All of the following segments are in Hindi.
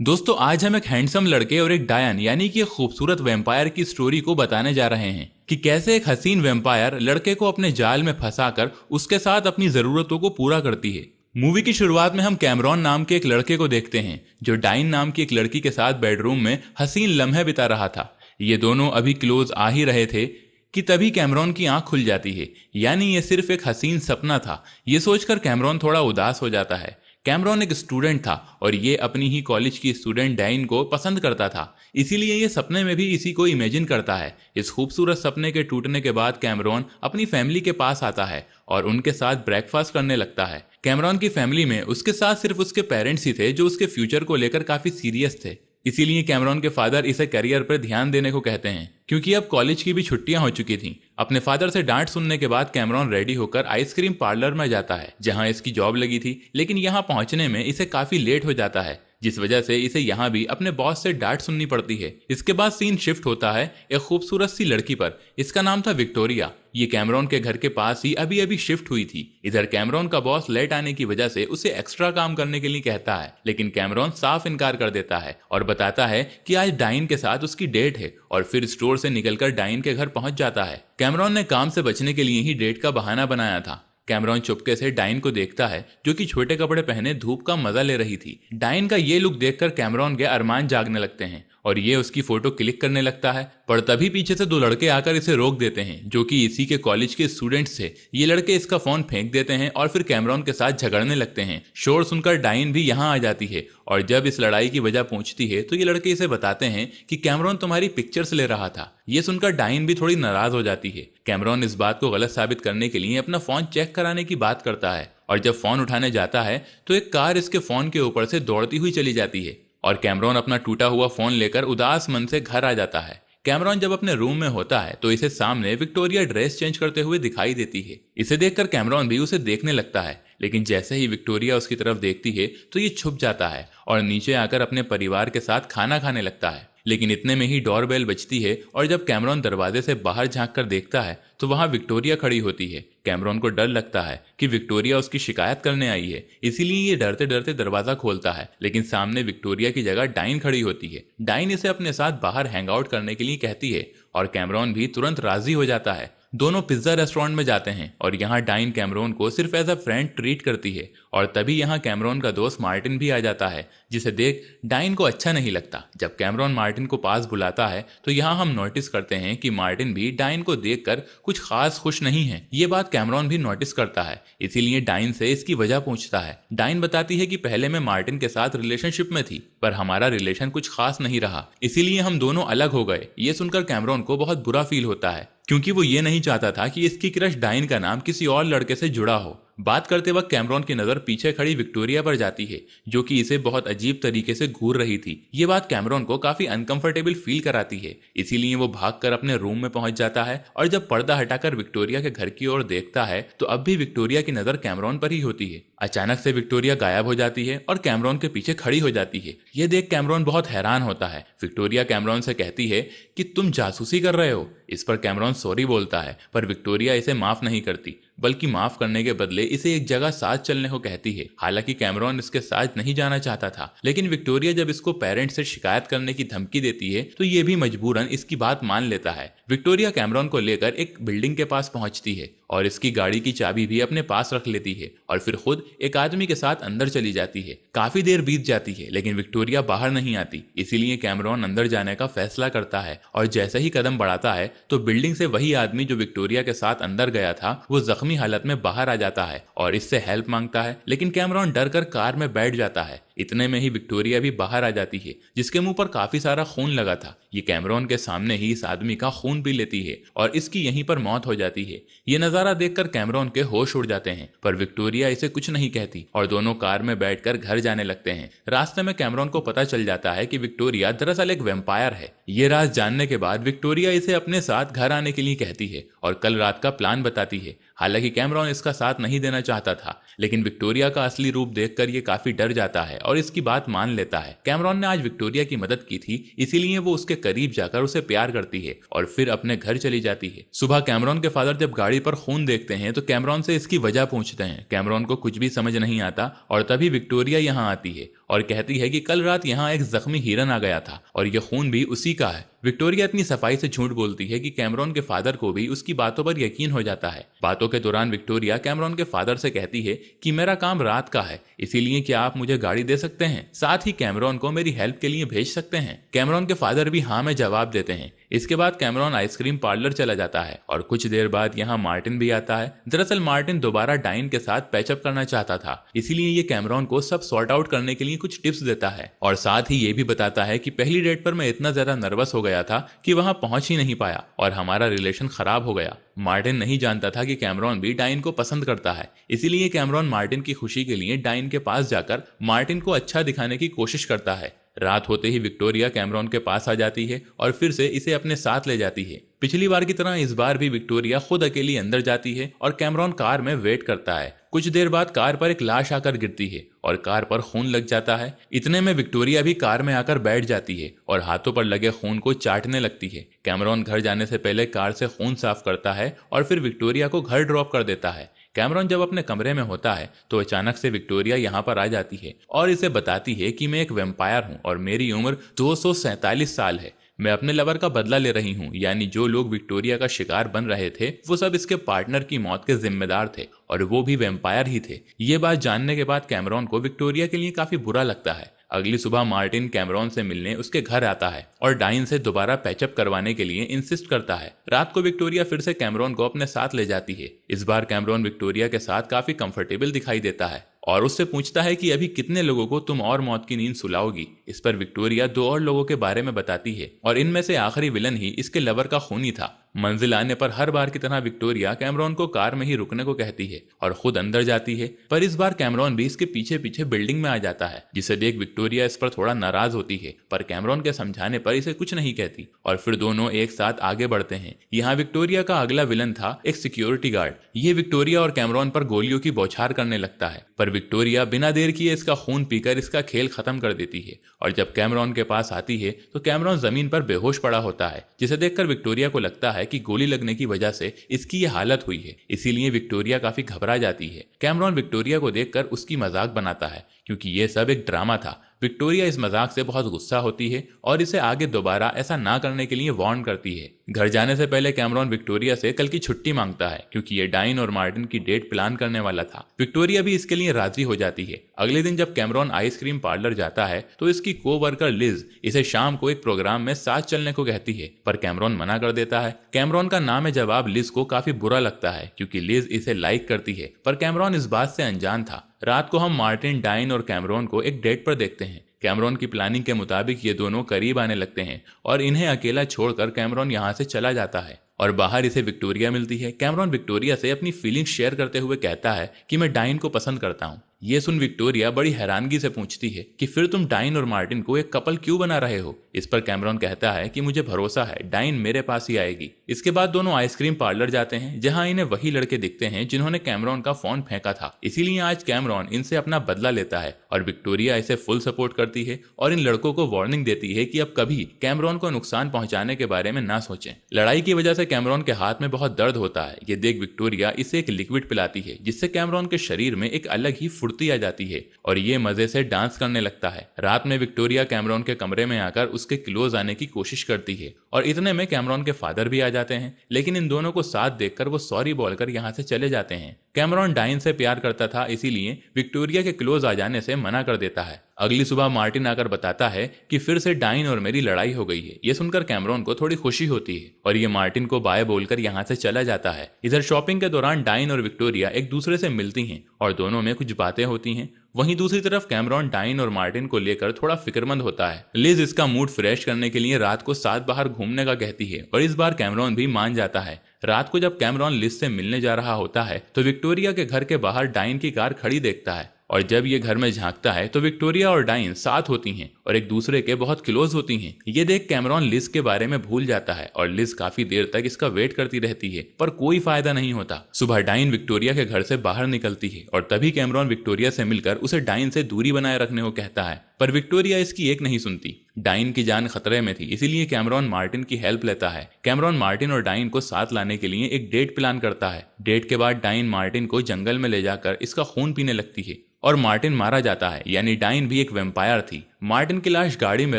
दोस्तों आज हम एक हैंडसम लड़के और एक डायन यानी कि एक खूबसूरत वैम्पायर की स्टोरी को बताने जा रहे हैं कि कैसे एक हसीन वैम्पायर लड़के को अपने जाल में फंसाकर उसके साथ अपनी जरूरतों को पूरा करती है। मूवी की शुरुआत में हम कैमरॉन नाम के एक लड़के को देखते हैं जो डाइन नाम की एक लड़की के साथ बेडरूम में हसीन लम्हे बिता रहा था। ये दोनों अभी क्लोज आ ही रहे थे कि तभी कैमरॉन की आंख खुल जाती है, यानी ये सिर्फ एक हसीन सपना था। ये सोचकर कैमरॉन थोड़ा उदास हो जाता है। कैमरॉन एक स्टूडेंट था और ये अपनी ही कॉलेज की स्टूडेंट डाइन को पसंद करता था, इसीलिए ये सपने में भी इसी को इमेजिन करता है। इस खूबसूरत सपने के टूटने के बाद कैमरॉन अपनी फैमिली के पास आता है और उनके साथ ब्रेकफास्ट करने लगता है। कैमरॉन की फैमिली में उसके साथ सिर्फ उसके पेरेंट्स ही थे जो उसके फ्यूचर को लेकर काफी सीरियस थे। इसीलिए कैमरॉन के फादर इसे करियर पर ध्यान देने को कहते हैं, क्योंकि अब कॉलेज की भी छुट्टियां हो चुकी थीं। अपने फादर से डांट सुनने के बाद कैमरॉन रेडी होकर आइसक्रीम पार्लर में जाता है जहां इसकी जॉब लगी थी, लेकिन यहां पहुंचने में इसे काफी लेट हो जाता है, जिस वजह से इसे यहाँ भी अपने बॉस से डांट सुननी पड़ती है। इसके बाद सीन शिफ्ट होता है एक खूबसूरत सी लड़की पर। इसका नाम था विक्टोरिया। ये कैमरॉन के घर के पास ही अभी अभी शिफ्ट हुई थी। इधर कैमरॉन का बॉस लेट आने की वजह से उसे एक्स्ट्रा काम करने के लिए कहता है, लेकिन कैमरॉन साफ इनकार कर देता है और बताता है कि आज डाइन के साथ उसकी डेट है और फिर स्टोर से निकलकर डाइन के घर पहुंच जाता है। कैमरॉन ने काम से बचने के लिए ही डेट का बहाना बनाया था। कैमरॉन चुपके से डाइन को देखता है जो कि छोटे कपड़े पहने धूप का मजा ले रही थी। डाइन का ये लुक देखकर कैमरॉन के अरमान जागने लगते हैं और ये उसकी फोटो क्लिक करने लगता है, पर तभी पीछे से दो लड़के आकर इसे रोक देते हैं जो कि इसी के कॉलेज के स्टूडेंट्स थे। ये लड़के इसका फोन फेंक देते हैं और फिर कैमरॉन के साथ झगड़ने लगते हैं। शोर सुनकर डाइन भी यहाँ आ जाती है और जब इस लड़ाई की वजह पूछती है तो ये लड़के इसे बताते हैं कि कैमरॉन तुम्हारी पिक्चर्स ले रहा था। ये सुनकर डाइन भी थोड़ी नाराज हो जाती है। कैमरॉन इस बात को गलत साबित करने के लिए अपना फोन चेक कराने की बात करता है और जब फोन उठाने जाता है तो एक कार इसके फोन के ऊपर से दौड़ती हुई चली जाती है और कैमरॉन अपना टूटा हुआ फोन लेकर उदास मन से घर आ जाता है। कैमरॉन जब अपने रूम में होता है तो इसे सामने विक्टोरिया ड्रेस चेंज करते हुए दिखाई देती है। इसे देखकर कैमरॉन भी उसे देखने लगता है, लेकिन जैसे ही विक्टोरिया उसकी तरफ देखती है तो ये छुप जाता है और नीचे आकर अपने परिवार के साथ खाना खाने लगता है। लेकिन इतने में ही डोरबेल बजती है और जब कैमरॉन दरवाजे से बाहर झांक कर देखता है तो वहां विक्टोरिया खड़ी होती है। कैमरॉन को डर लगता है कि विक्टोरिया उसकी शिकायत करने आई है, इसीलिए ये डरते डरते दरवाजा खोलता है, लेकिन सामने विक्टोरिया की जगह डाइन खड़ी होती है। डाइन इसे अपने साथ बाहर हैंग आउट करने के लिए कहती है और कैमरॉन भी तुरंत राजी हो जाता है। दोनों पिज्जा रेस्टोरेंट में जाते हैं और यहाँ डाइन कैमरॉन को सिर्फ एज अ फ्रेंड ट्रीट करती है और तभी यहाँ कैमरॉन का दोस्त मार्टिन भी आ जाता है, जिसे देख डाइन को अच्छा नहीं लगता। जब कैमरॉन मार्टिन को पास बुलाता है तो यहाँ हम नोटिस करते हैं कि मार्टिन भी डाइन को देखकर कुछ खास खुश नहीं है। ये बात कैमरॉन भी नोटिस करता है, इसीलिए डाइन से इसकी वजह पूछता है। डाइन बताती है कि पहले मैं मार्टिन के साथ रिलेशनशिप में थी, पर हमारा रिलेशन कुछ खास नहीं रहा, इसीलिए हम दोनों अलग हो गए। ये सुनकर कैमरॉन को बहुत बुरा फील होता है, क्योंकि वो ये नहीं चाहता था कि इसकी क्रश डाइन का नाम किसी और लड़के से जुड़ा हो। बात करते वक्त कैमरॉन की नजर पीछे खड़ी विक्टोरिया पर जाती है जो कि इसे बहुत अजीब तरीके से घूर रही थी। ये बात कैमरॉन को काफी अनकंफर्टेबल फील कराती है, इसीलिए वो भागकर अपने रूम में पहुंच जाता है और जब पर्दा हटाकर विक्टोरिया के घर की ओर देखता है तो अब भी विक्टोरिया की नजर कैमरॉन पर ही होती है। अचानक से विक्टोरिया गायब हो जाती है और कैमरॉन के पीछे खड़ी हो जाती है। यह देख कैमरॉन बहुत हैरान होता है। विक्टोरिया कैमरॉन से कहती है कि तुम जासूसी कर रहे हो। इस पर कैमरॉन सॉरी बोलता है, पर विक्टोरिया इसे माफ नहीं करती, बल्कि माफ करने के बदले इसे एक जगह साथ चलने को कहती है। हालांकि कैमरॉन इसके साथ नहीं जाना चाहता था, लेकिन विक्टोरिया जब इसको पेरेंट्स से शिकायत करने की धमकी देती है तो ये भी मजबूरन इसकी बात मान लेता है। विक्टोरिया कैमरॉन को लेकर एक बिल्डिंग के पास पहुंचती है और इसकी गाड़ी की चाबी भी अपने पास रख लेती है और फिर खुद एक आदमी के साथ अंदर चली जाती है। काफी देर बीत जाती है लेकिन विक्टोरिया बाहर नहीं आती, इसीलिए कैमरॉन अंदर जाने का फैसला करता है और जैसे ही कदम बढ़ाता है तो बिल्डिंग से वही आदमी जो विक्टोरिया के साथ अंदर गया था वो जख्मी हालत में बाहर आ जाता है और इससे हेल्प मांगता है, लेकिन कैमरॉन डर कर कार में बैठ जाता है। इतने में ही विक्टोरिया भी बाहर आ जाती है जिसके मुंह पर काफी सारा खून लगा था। ये कैमरॉन के सामने ही इस आदमी का खून पी लेती है और इसकी यहीं पर मौत हो जाती है। ये नजारा देखकर कैमरॉन के होश उड़ जाते हैं, पर विक्टोरिया इसे कुछ नहीं कहती और दोनों कार में बैठकर घर जाने लगते हैं। रास्ते में कैमरॉन को पता चल जाता है कि विक्टोरिया दरअसल एक वैम्पायर है। ये राज जानने के बाद विक्टोरिया इसे अपने साथ घर आने के लिए कहती है और कल रात का प्लान बताती है। हालांकि कैमरॉन इसका साथ नहीं देना चाहता था, लेकिन विक्टोरिया का असली रूप देखकर ये काफी डर जाता है और इसकी बात मान लेता है। कैमरॉन ने आज विक्टोरिया की मदद की थी, इसीलिए वो उसके करीब जाकर उसे प्यार करती है और फिर अपने घर चली जाती है। सुबह कैमरॉन के फादर जब गाड़ी पर खून देखते हैं तो कैमरॉन से इसकी वजह पूछते हैं। कैमरॉन को कुछ भी समझ नहीं आता और तभी विक्टोरिया यहाँ आती है और कहती है कि कल रात यहाँ एक जख्मी हिरन आ गया था और ये खून भी उसी का है। विक्टोरिया इतनी सफाई से झूठ बोलती है कि कैमरॉन के फादर को भी उसकी बातों पर यकीन हो जाता है। बातों के दौरान विक्टोरिया कैमरॉन के फादर से कहती है कि मेरा काम रात का है, इसीलिए क्या आप मुझे गाड़ी दे सकते हैं, साथ ही कैमरॉन को मेरी हेल्प के लिए भेज सकते हैं। कैमरॉन के फादर भी हाँ में जवाब देते हैं। इसके बाद कैमरॉन आइसक्रीम पार्लर चला जाता है और कुछ देर बाद यहाँ मार्टिन भी आता है। दरअसल मार्टिन दोबारा डाइन के साथ पैचअप करना चाहता था, इसीलिए ये कैमरॉन को सब सॉर्ट आउट करने के लिए कुछ टिप्स देता है और साथ ही ये भी बताता है कि पहली डेट पर मैं इतना ज्यादा नर्वस हो गया था कि वहां पहुंच ही नहीं पाया और हमारा रिलेशन खराब हो गया। मार्टिन नहीं जानता था कि कैमरॉन भी डाइन को पसंद करता है, इसीलिए कैमरॉन मार्टिन की खुशी के लिए डाइन के पास जाकर मार्टिन को अच्छा दिखाने की कोशिश करता है। रात होते ही विक्टोरिया कैमरॉन के पास आ जाती है और फिर से इसे अपने साथ ले जाती है। पिछली बार की तरह इस बार भी विक्टोरिया खुद अकेली अंदर जाती है और कैमरॉन कार में वेट करता है। कुछ देर बाद कार पर एक लाश आकर गिरती है और कार पर खून लग जाता है। इतने में विक्टोरिया भी कार में आकर बैठ जाती है और हाथों पर लगे खून को चाटने लगती है। कैमरॉन घर जाने से पहले कार से खून साफ करता है और फिर विक्टोरिया को घर ड्रॉप कर देता है। कैमरॉन जब अपने कमरे में होता है तो अचानक से विक्टोरिया यहाँ पर आ जाती है और इसे बताती है कि मैं एक वेम्पायर हूँ और मेरी उम्र 247 साल है। मैं अपने लवर का बदला ले रही हूँ, यानी जो लोग विक्टोरिया का शिकार बन रहे थे वो सब इसके पार्टनर की मौत के जिम्मेदार थे और वो भी वेम्पायर ही थे। ये बात जानने के बाद कैमरॉन को विक्टोरिया के लिए काफी बुरा लगता है। अगली सुबह मार्टिन कैमरॉन से मिलने उसके घर आता है और डाइन से दोबारा पैचअप करवाने के लिए इंसिस्ट करता है। रात को विक्टोरिया फिर से कैमरॉन को अपने साथ ले जाती है। इस बार कैमरॉन विक्टोरिया के साथ काफी कंफर्टेबल दिखाई देता है और उससे पूछता है कि अभी कितने लोगों को तुम और मौत की नींद सुलाओगी। इस पर विक्टोरिया 2 और लोगों के बारे में बताती है और इनमें से आखिरी विलन ही इसके लवर का खूनी था। मंजिल आने पर हर बार की तरह विक्टोरिया कैमरॉन को कार में ही रुकने को कहती है और खुद अंदर जाती है, पर इस बार कैमरॉन भी इसके पीछे पीछे बिल्डिंग में आ जाता है, जिसे देख विक्टोरिया इस पर थोड़ा नाराज होती है, पर कैमरॉन के समझाने पर इसे कुछ नहीं कहती और फिर दोनों एक साथ आगे बढ़ते हैं। यहाँ विक्टोरिया का अगला विलन था एक सिक्योरिटी गार्ड। ये विक्टोरिया और कैमरॉन पर गोलियों की बौछार करने लगता है, पर विक्टोरिया बिना देर किए इसका खून पीकर इसका खेल खत्म कर देती है और जब कैमरॉन के पास आती है तो कैमरॉन जमीन पर बेहोश पड़ा होता है, जिसे देखकर विक्टोरिया को लगता है कि गोली लगने की वजह से इसकी ये हालत हुई है, इसीलिए विक्टोरिया काफी घबरा जाती है। कैमरॉन विक्टोरिया को देखकर उसकी मजाक बनाता है क्योंकि ये सब एक ड्रामा था। विक्टोरिया इस मजाक से बहुत गुस्सा होती है और इसे आगे दोबारा ऐसा ना करने के लिए वार्न करती है। घर जाने से पहले कैमरॉन विक्टोरिया से कल की छुट्टी मांगता है क्योंकि ये डाइन और मार्टिन की डेट प्लान करने वाला था। विक्टोरिया भी इसके लिए राजी हो जाती है। अगले दिन जब कैमरॉन आइसक्रीम पार्लर जाता है तो इसकी कोवर्कर लिज इसे शाम को एक प्रोग्राम में साथ चलने को कहती है, पर कैमरॉन मना कर देता है। कैमरॉन का नाम है जवाब लिज को काफी बुरा लगता है क्योंकि लिज इसे लाइक करती है, पर कैमरॉन इस बात से अनजान था। रात को हम मार्टिन, डाइन और कैमरॉन को एक डेट पर देखते हैं। कैमरॉन की प्लानिंग के मुताबिक ये दोनों करीब आने लगते हैं और इन्हें अकेला छोड़कर कैमरॉन यहाँ से चला जाता है और बाहर इसे विक्टोरिया मिलती है। कैमरॉन विक्टोरिया से अपनी फीलिंग्स शेयर करते हुए कहता है कि मैं डाइन को पसंद करता हूँ। ये सुन विक्टोरिया बड़ी हैरानगी से पूछती है कि फिर तुम डाइन और मार्टिन को एक कपल क्यों बना रहे हो। इस पर कैमरॉन कहता है कि मुझे भरोसा है डाइन मेरे पास ही आएगी। इसके बाद दोनों आइसक्रीम पार्लर जाते हैं जहां इन्हें वही लड़के दिखते हैं जिन्होंने कैमरॉन का फोन फेंका था, इसीलिए आज कैमरॉन इनसे अपना बदला लेता है और विक्टोरिया इसे फुल सपोर्ट करती है और इन लड़कों को वार्निंग देती है कि अब कभी कैमरॉन को नुकसान पहुंचाने के बारे में ना सोचें। लड़ाई की वजह से कैमरॉन के हाथ में बहुत दर्द होता है। ये देख विक्टोरिया इसे एक लिक्विड पिलाती है जिससे कैमरॉन के शरीर में एक अलग ही फुर्ती आ जाती है और ये मजे से डांस करने लगता है। रात में विक्टोरिया कैमरॉन के कमरे में आकर उसके क्लोज आने की कोशिश करती है और इतने में कैमरॉन के फादर भी आ जाते हैं, लेकिन इन दोनों को साथ देखकर वो सॉरी बोलकर यहाँ से चले जाते हैं। कैमरॉन डाइन से प्यार करता था, इसीलिए विक्टोरिया के क्लोज आ जाने से मना कर देता है। अगली सुबह मार्टिन आकर बताता है कि फिर से डाइन और मेरी लड़ाई हो गई है। ये सुनकर कैमरॉन को थोड़ी खुशी होती है और ये मार्टिन को बाय बोलकर यहाँ से चला जाता है। इधर शॉपिंग के दौरान डाइन और विक्टोरिया एक दूसरे से मिलती हैं और दोनों में कुछ बातें होती हैं। वहीं दूसरी तरफ कैमरॉन डाइन और मार्टिन को लेकर थोड़ा फिक्रमंद होता है। लिज इसका मूड फ्रेश करने के लिए रात को साथ बाहर घूमने का कहती है और इस बार कैमरॉन भी मान जाता है। रात को जब कैमरॉन लिज से मिलने जा रहा होता है तो विक्टोरिया के घर के बाहर डाइन की कार खड़ी देखता है और जब ये घर में झांकता है तो विक्टोरिया और डाइन साथ होती हैं और एक दूसरे के बहुत क्लोज होती हैं। ये देख कैमरॉन लिज के बारे में भूल जाता है और लिज काफी देर तक इसका वेट करती रहती है, पर कोई फायदा नहीं होता। सुबह डाइन विक्टोरिया के घर से बाहर निकलती है और तभी कैमरॉन विक्टोरिया से मिलकर उसे डाइन से दूरी बनाए रखने को कहता है, पर विक्टोरिया इसकी एक नहीं सुनती। डाइन की जान खतरे में थी, इसीलिए कैमरॉन मार्टिन की हेल्प लेता है। कैमरॉन मार्टिन और डाइन को साथ लाने के लिए एक डेट प्लान करता है। डेट के बाद डाइन मार्टिन को जंगल में ले जाकर इसका खून पीने लगती है और मार्टिन मारा जाता है। यानी डाइन भी एक वेम्पायर थी। मार्टिन की लाश गाड़ी में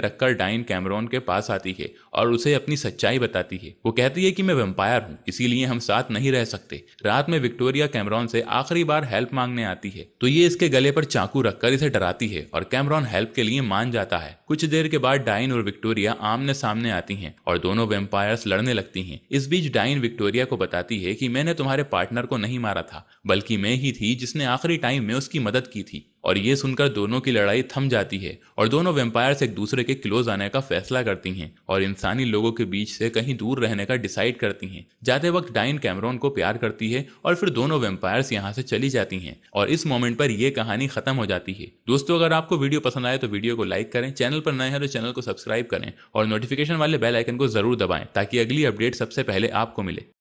रखकर डाइन कैमरॉन के पास आती है और उसे अपनी सच्चाई बताती है। वो कहती है कि मैं वेम्पायर हूँ, इसीलिए हम साथ नहीं रह सकते। रात में विक्टोरिया कैमरॉन से आखिरी बार हेल्प मांगने आती है तो ये इसके गले पर चाकू रखकर इसे डराती है और कैमरॉन हेल्प के लिए मान जाता है। कुछ देर के बाद डाइन और विक्टोरिया आमने सामने आती हैं और दोनों वेम्पायर्स लड़ने लगती हैं। इस बीच डाइन विक्टोरिया को बताती है कि मैंने तुम्हारे पार्टनर को नहीं मारा था, बल्कि मैं ही थी जिसने आखिरी टाइम में उसकी मदद की थी। और ये सुनकर दोनों की लड़ाई थम जाती है और दोनों वेम्पायर्स एक दूसरे के क्लोज आने का फैसला करती हैं और इंसानी लोगों के बीच से कहीं दूर रहने का डिसाइड करती हैं। जाते वक्त डाइन कैमरॉन को प्यार करती है और फिर दोनों वेम्पायर्स यहाँ से चली जाती हैं और इस मोमेंट पर यह कहानी खत्म हो जाती है। दोस्तों, अगर आपको वीडियो पसंद आए तो वीडियो को लाइक करें, चैनल पर नए हैं तो चैनल को सब्सक्राइब करें और नोटिफिकेशन वाले बेल आइकन को जरूर दबाएं ताकि अगली अपडेट सबसे पहले आपको मिले।